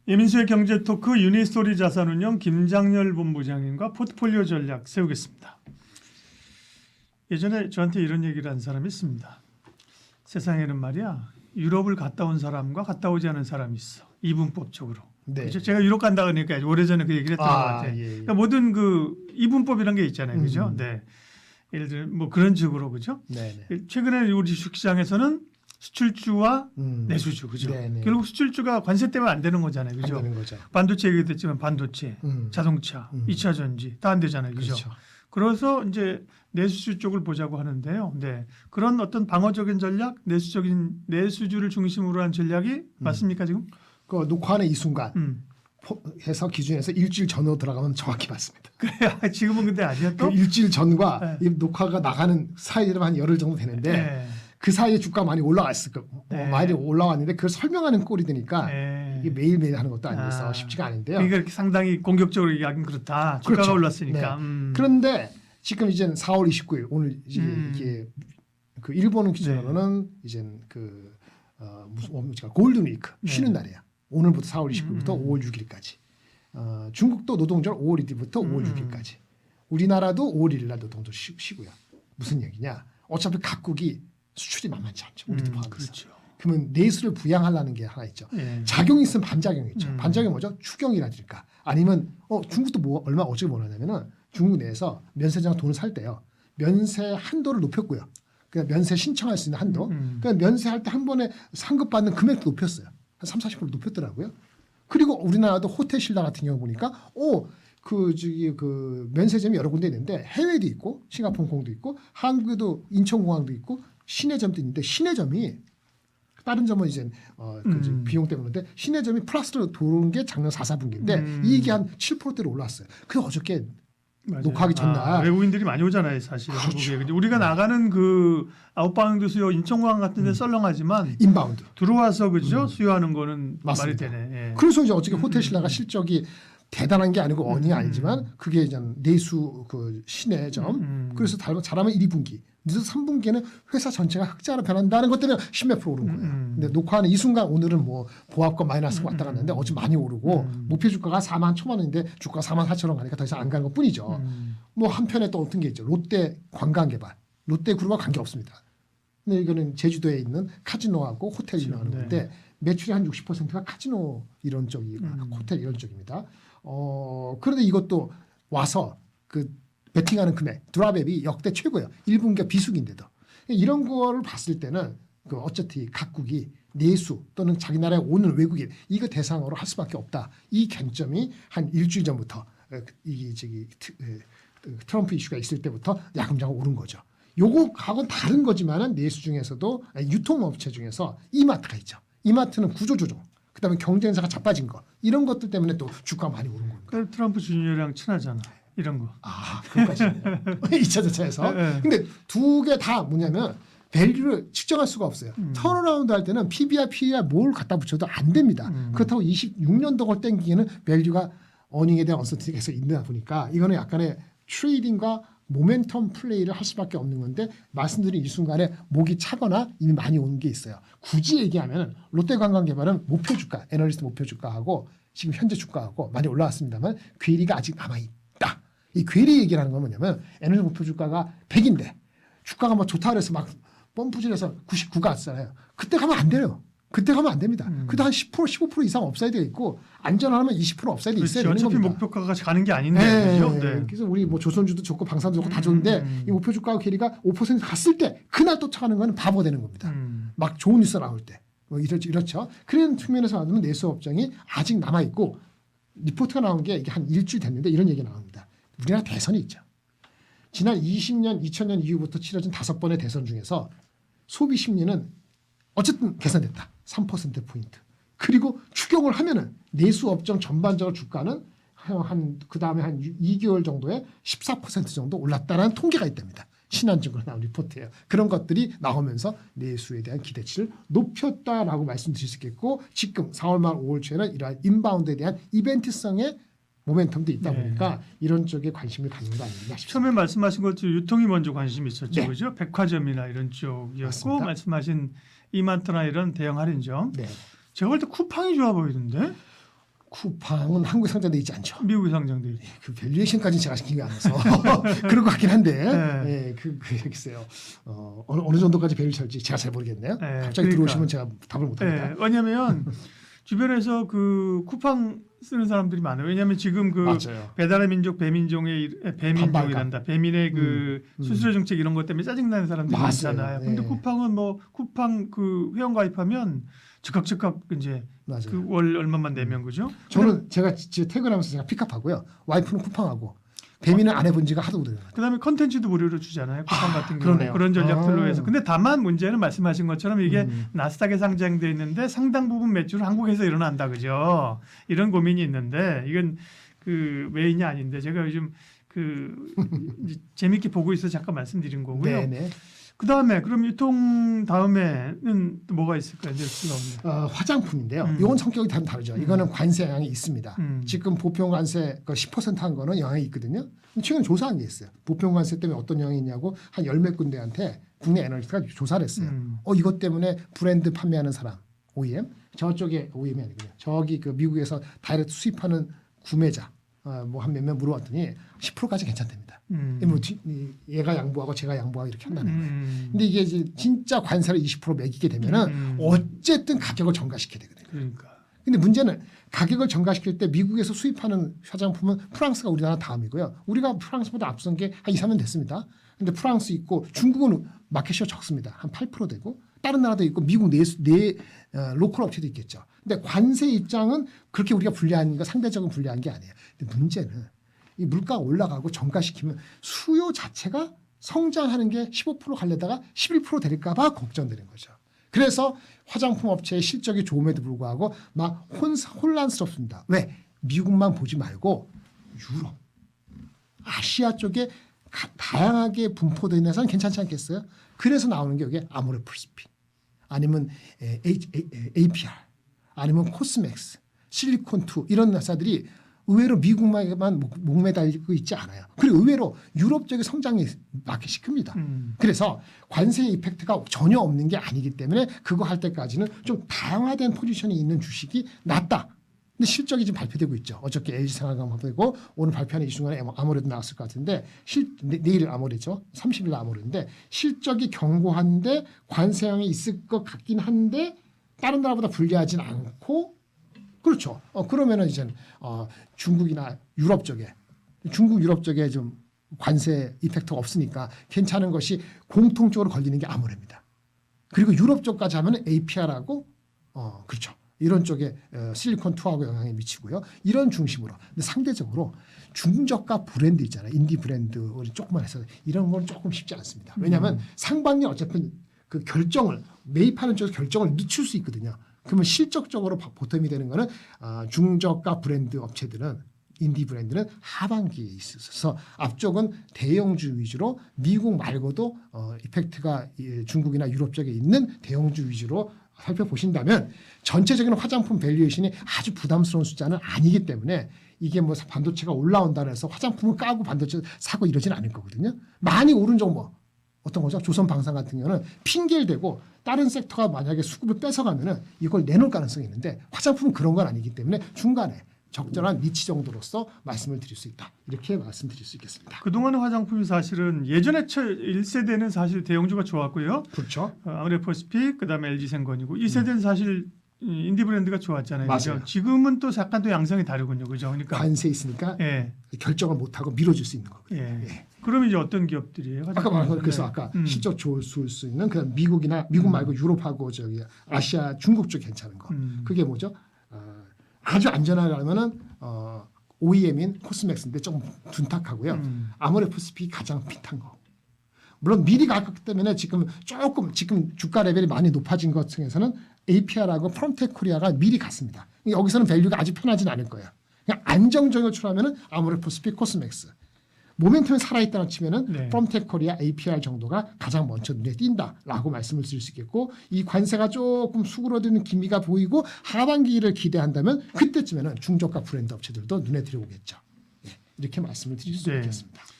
이민수의 경제토크 유니스토리 자산운용 김장렬 본부장님과 포트폴리오 전략 세우겠습니다. 예전에 저한테 이런 얘기를 한 사람이 있습니다. 세상에는 말이야 유럽을 갔다 온 사람과 갔다 오지 않은 사람이 있어. 이분법적으로. 네. 그렇죠? 제가 유럽 간다 그러니까 오래전에 그 얘기를 했던 것 같아요. 예, 예. 그러니까 모든 그 이분법이라는 게 있잖아요. 그죠? 네. 예를 들어 뭐 그런 식으로 그죠? 네네. 최근에 우리 주식시장에서는 수출주와 내수주 그죠? 네네. 결국 수출주가 관세 때문에 안 되는 거잖아요. 그죠? 안 되는 거죠. 반도체 얘기됐지만 반도체, 자동차, 2차 전지 다 안 되잖아요. 그죠? 그렇죠. 그래서 이제 내수주 쪽을 보자고 하는데요. 네. 그런 어떤 방어적인 전략, 내수주를 중심으로 한 전략이 맞습니까 지금? 그 녹화하는 이 순간 해서 기준에서 일주일 전으로 들어가면 정확히 맞습니다. 그래 지금은 근데 아니야 또? 그 일주일 전과 네. 이 녹화가 나가는 사이에만 한 열흘 정도 되는데 네. 그 사이에 주가 많이 올라왔을 거 네. 많이 올라왔는데 그걸 설명하는 꼴이 되니까 네. 이게 매일매일 하는 것도 아니어서 아. 쉽지가 않은데요. 그러니까 이렇게 상당히 공격적으로 얘기하긴 그렇다. 주가가 그렇죠. 올랐으니까. 네. 그런데 지금 이제 4월 29일 오늘 이게 그 일본은 기준으로는 이제 그 무슨 뭡니까 골든 위크 쉬는 날이야. 오늘부터 4월 29일부터 5월 6일까지. 중국도 노동절 5월 1일부터 5월 6일까지. 우리나라도 5월 1일 날 노동절 쉬고요. 무슨 얘기냐? 어차피 각국이 수출이 만만치 않죠. 우리도 포함해서. 그렇죠. 그러면 내수를 부양하려는 게 하나 있죠. 예. 작용이 있으면 반작용이 있죠. 반작용이 뭐죠? 추경이라든가 아니면 중국도 뭐 얼마 어떻게 원하냐면은 중국 내에서 면세점 돈을 살 때요. 면세 한도를 높였고요. 그냥 면세 신청할 수 있는 한도. 그러니까 면세할 때 한 번에 상급받는 금액도 높였어요. 한 30, 40% 높였더라고요. 그리고 우리나라도 호텔 신라 같은 경우 보니까 그 면세점이 여러 군데 있는데 해외도 있고 싱가포르 공도 있고 한국에도 인천공항도 있고 시내점도 있는데 시내점이 다른 점은 이제 비용 때문인데 시내점이 플러스로 들어온 게 작년 4, 4분기인데 이익이 한 7%대로 올랐어요. 그 어저께 맞아요. 녹화하기 전날 외국인들이 많이 오잖아요, 사실. 그렇죠. 한국에. 근데 우리가 나가는 그 아웃바운드 수요 인천공항 같은 데 썰렁하지만 인바운드. 들어와서 그죠? 수요하는 거는 맞습니다. 말이 되네. 예. 그래서 이제 어저께 호텔 신라가 실적이 대단한 게 아니고 언이 아니지만 그게 이제 내수 그 시내점 그래서 잘하면 1분기 늦어서 3분기에는 회사 전체가 흑자로 변한다는 것 때문에 10몇 프로 오른 거예요. 근데 녹화하는 이 순간 오늘은 뭐 보합과 마이너스가 왔다 갔는데 어제 많이 오르고 목표 주가가 4만 1천만 원인데 주가가 4만 4천 원 가니까 더 이상 안 가는 것 뿐이죠. 뭐 한편에 또 어떤 게 있죠. 롯데 관광개발, 롯데그룹과 관계 없습니다. 근데 이거는 제주도에 있는 카지노하고 호텔 운영하는 네. 건데 매출의 한 60%가 카지노 이런 쪽이고 호텔 이런 쪽입니다. 그런데 이것도 와서 그 베팅하는 금액 드랍앱이 역대 최고예요. 1분기가 비수기인데도 이런 거를 봤을 때는 그 어차피 각국이 내수 또는 자기 나라에 오는 외국인 이거 대상으로 할 수밖에 없다. 이 관점이 한 일주일 전부터 이 트럼프 이슈가 있을 때부터 야금야금 오른 거죠. 요거하고는 다른 거지만은 내수 중에서도 유통업체 중에서 이마트가 있죠. 이마트는 구조조정, 그다음에 경쟁사가 자빠진 거 이런 것들 때문에 또 주가가 많이 오른 겁니다. 그 트럼프 주니어랑 친하잖아. 이런 거. 그것까지 2차 저차에서. 네. 근데 두 개 다 뭐냐면 밸류를 측정할 수가 없어요. 턴어라운드 할 때는 PBR, PER 뭘 갖다 붙여도 안 됩니다. 그렇다고 26년도 걸 땡기기에는 밸류가 어닝에 대한 언서티가 계속 있다 보니까 이거는 약간의 트레이딩과 모멘텀 플레이를 할 수밖에 없는 건데 말씀드린 이 순간에 목이 차거나 이미 많이 온 게 있어요. 굳이 얘기하면 롯데관광개발은 목표 주가, 애널리스트 목표 주가하고 지금 현재 주가하고 많이 올라왔습니다만 괴리가 아직 남아있다. 이 괴리 얘기라는 건 뭐냐면 에너지 목표 주가가 100인데 주가가 뭐 좋다 그래서 막 펌프질해서 99가 왔잖아요. 그때 가면 안 돼요. 그때 가면 안 됩니다. 그때 한 10%, 15% 이상 업사이드가 있고 안전하면 20% 업사이드 있어야 되는 어차피 겁니다. 목표가가 가는 게 아닌데. 네. 그죠? 네. 그래서 우리 뭐 조선주도 좋고 방산도 좋고 다 좋은데 이 목표 주가 괴리가 5% 갔을 때 그날 쫓아가는 건 바보 되는 겁니다. 막 좋은 뉴스 나올 때. 뭐 이렇죠. 그런 측면에서 말하면 내수 업종이 아직 남아 있고 리포트가 나온 게 이게 한 일주일 됐는데 이런 얘기 나옵니다. 우리나라 대선이 있죠. 지난 20년, 2000년 이후부터 치러진 5번의 대선 중에서 소비 심리는 어쨌든 개선됐다. 3%포인트. 그리고 추경을 하면은 내수 업종 전반적으로 주가는 그 다음에 한 2개월 정도에 14% 정도 올랐다는 통계가 있답니다. 신한증권 나온 리포트예요. 그런 것들이 나오면서 내수에 대한 기대치를 높였다라고 말씀드릴 수 있겠고 지금 4월 말 5월 초에는 이러한 인바운드에 대한 이벤트성의 모멘텀도 있다 보니까 이런 쪽에 관심을 갖는 거 아니냐 싶습니다. 처음에 말씀하신 것처럼 유통이 먼저 관심이 있었죠. 네. 그죠? 백화점이나 이런 쪽이었고 맞습니다. 말씀하신 이마트나 이런 대형 할인점. 네. 제가 볼 때 쿠팡이 좋아 보이던데. 쿠팡은 한국에 상장돼 있지 않죠. 미국에 상장돼 있죠. 그 밸류에이션까지는 제가 신경이 안 나서 그럴 것 같긴 한데 네. 글쎄요. 어느 정도까지 밸류 찰지 제가 잘 모르겠네요. 네, 갑자기 들어오시면 제가 답을 못합니다. 네, 왜냐하면 주변에서 그 쿠팡 쓰는 사람들이 많아요. 왜냐하면 지금 그 맞아요. 배달의 민족, 배민족이란다. 배민의 그 수수료 정책 이런 것 때문에 짜증나는 사람들이 맞아요. 많잖아요. 근데 네. 쿠팡은 뭐 쿠팡 그 회원 가입하면 즉각 이제 맞아요. 그 월 얼마만 내면 그죠? 저는 제가 집에 퇴근하면서 제가 픽업하고요. 와이프는 쿠팡하고 배민은 안 해본 지가 하도 오래돼요. 그다음에 컨텐츠도 무료로 주잖아요. 쿠팡 같은 경우 그러네요. 그런 전략들로 아. 해서. 근데 다만 문제는 말씀하신 것처럼 이게 나스닥에 상장돼 있는데 상당 부분 매출은 한국에서 일어난다 그죠? 이런 고민이 있는데 이건 그 메인이 아닌데 제가 요즘 그 이제 재밌게 보고 있어 서 잠깐 말씀드린 거고요. 네네. 그다음에 그럼 유통 다음에는 또 뭐가 있을까요? 뉴스가 없네. 화장품인데요. 이건 성격이 다르죠. 이거는 관세 영향이 있습니다. 지금 보편 관세 10% 한 거는 영향이 있거든요. 최근에 조사한 게 있어요. 보편 관세 때문에 어떤 영향이 있냐고 한 열 몇 군데한테 국내 에너지가 조사를 했어요. 이것 때문에 브랜드 판매하는 사람 OEM 저쪽에 OEM이 아니고요. 저기 그 미국에서 다이렉트 수입하는 구매자 뭐 한 몇몇 물어봤더니 10%까지 괜찮답니다. 뭐 얘가 양보하고 제가 양보하고 이렇게 한다는 거예요. 근데 이게 이제 진짜 관세를 20% 매기게 되면은 어쨌든 가격을 전가시켜야 되거든요. 그러니까. 근데 문제는 가격을 전가시킬 때 미국에서 수입하는 화장품은 프랑스가 우리나라 다음이고요. 우리가 프랑스보다 앞선 게 한 2, 3년 됐습니다. 근데 프랑스 있고 중국은 마켓시어 적습니다. 한 8% 되고 다른 나라도 있고 미국 네 로컬 업체도 있겠죠. 근데 관세 입장은 그렇게 우리가 불리한 거 상대적으로 불리한 게 아니에요. 근데 문제는 이 물가가 올라가고 전가시키면 수요 자체가 성장하는 게 15% 가려다가 11% 될까 봐 걱정되는 거죠. 그래서 화장품 업체의 실적이 좋음에도 불구하고 막 혼란스럽습니다. 왜? 미국만 보지 말고 유럽, 아시아 쪽에 다양하게 분포되어 있는 회사는 괜찮지 않겠어요? 그래서 나오는 게 여기 아모레프스핀 아니면 APR 아니면 코스맥스, 실리콘2 이런 회사들이 의외로 미국만 목매달리고 있지 않아요. 그리고 의외로 유럽 쪽의 성장이 마켓이 큽니다. 그래서 관세 이펙트가 전혀 없는 게 아니기 때문에 그거 할 때까지는 좀 다양화된 포지션이 있는 주식이 낫다. 근데 실적이 지금 발표되고 있죠. 어저께 LG생활감 발표되고 오늘 발표하는 이 순간에 아모레도 나왔을 것 같은데 내일 아모레죠. 30일 아모레인데 실적이 견고한데 관세형이 있을 것 같긴 한데 다른 나라보다 불리하진 않고 그렇죠. 그러면은 이제 중국이나 유럽 쪽에 중국 유럽 쪽에 좀 관세 이펙트가 없으니까 괜찮은 것이 공통적으로 걸리는 게 아모레입니다. 그리고 유럽 쪽까지 하면은 APR하고 그렇죠. 이런 쪽에 실리콘2하고 영향이 미치고요. 이런 중심으로. 근데 상대적으로 중저가 브랜드 있잖아요. 인디 브랜드 우리 조금만 해서 이런 건 조금 쉽지 않습니다. 왜냐하면 상반년 어차피 그 결정을 매입하는 쪽에서 결정을 늦출 수 있거든요. 그러면 실적적으로 보탬이 되는 거는 중저가 브랜드 업체들은 인디 브랜드는 하반기에 있어서 앞쪽은 대형주 위주로 미국 말고도 이펙트가 중국이나 유럽 쪽에 있는 대형주 위주로 살펴보신다면 전체적인 화장품 밸류에이션이 아주 부담스러운 숫자는 아니기 때문에 이게 뭐 반도체가 올라온다 해서 화장품을 까고 반도체 사고 이러지는 않을 거거든요. 많이 오른 정보 어떤 거죠? 조선방산 같은 경우는 핑계를 대고 다른 섹터가 만약에 수급을 뺏어가면은 이걸 내놓을 가능성이 있는데 화장품은 그런 건 아니기 때문에 중간에 적절한 니치 정도로서 말씀을 드릴 수 있다. 이렇게 말씀드릴 수 있겠습니다. 그동안의 화장품이 사실은 예전에 1세대는 사실 대형주가 좋았고요. 그렇죠. 아모레퍼시픽 그다음에 LG생건이고 2세대는 사실 인디 브랜드가 좋았잖아요. 맞아요. 그죠? 지금은 또 약간 또 양상이 다르군요. 그죠? 그러니까 관세 있으니까 예. 결정을 못하고 미뤄줄 수 있는 거거든요. 예. 예. 그럼 이제 어떤 기업들이에요? 아까 말한 거 그래서 네. 아까 실적 좋을 수 있는 그냥 미국 말고 유럽하고 저기 아시아 중국 쪽 괜찮은 거. 그게 뭐죠? 아주 안전하려면은 OEM인 코스맥스인데 좀 둔탁하고요. 아모레퍼시픽이 가장 핏한 거. 물론 미리 갔기 때문에 지금 주가 레벨이 많이 높아진 것 중에서는 APR하고 프롬텍코리아가 미리 갔습니다. 여기서는 밸류가 아주 편하진 않을 거예요. 그냥 안정적으로 추라면은 아모레퍼시픽, 코스맥스. 모멘텀이 살아있다고 치면은 네. 프롬텍코리아, APR 정도가 가장 먼저 눈에 띈다라고 말씀을 드릴 수 있겠고 이 관세가 조금 수그러드는 기미가 보이고 하반기를 기대한다면 그때쯤에는 중저가 브랜드 업체들도 눈에 들어오겠죠. 예, 이렇게 말씀을 드릴 수 네. 있겠습니다.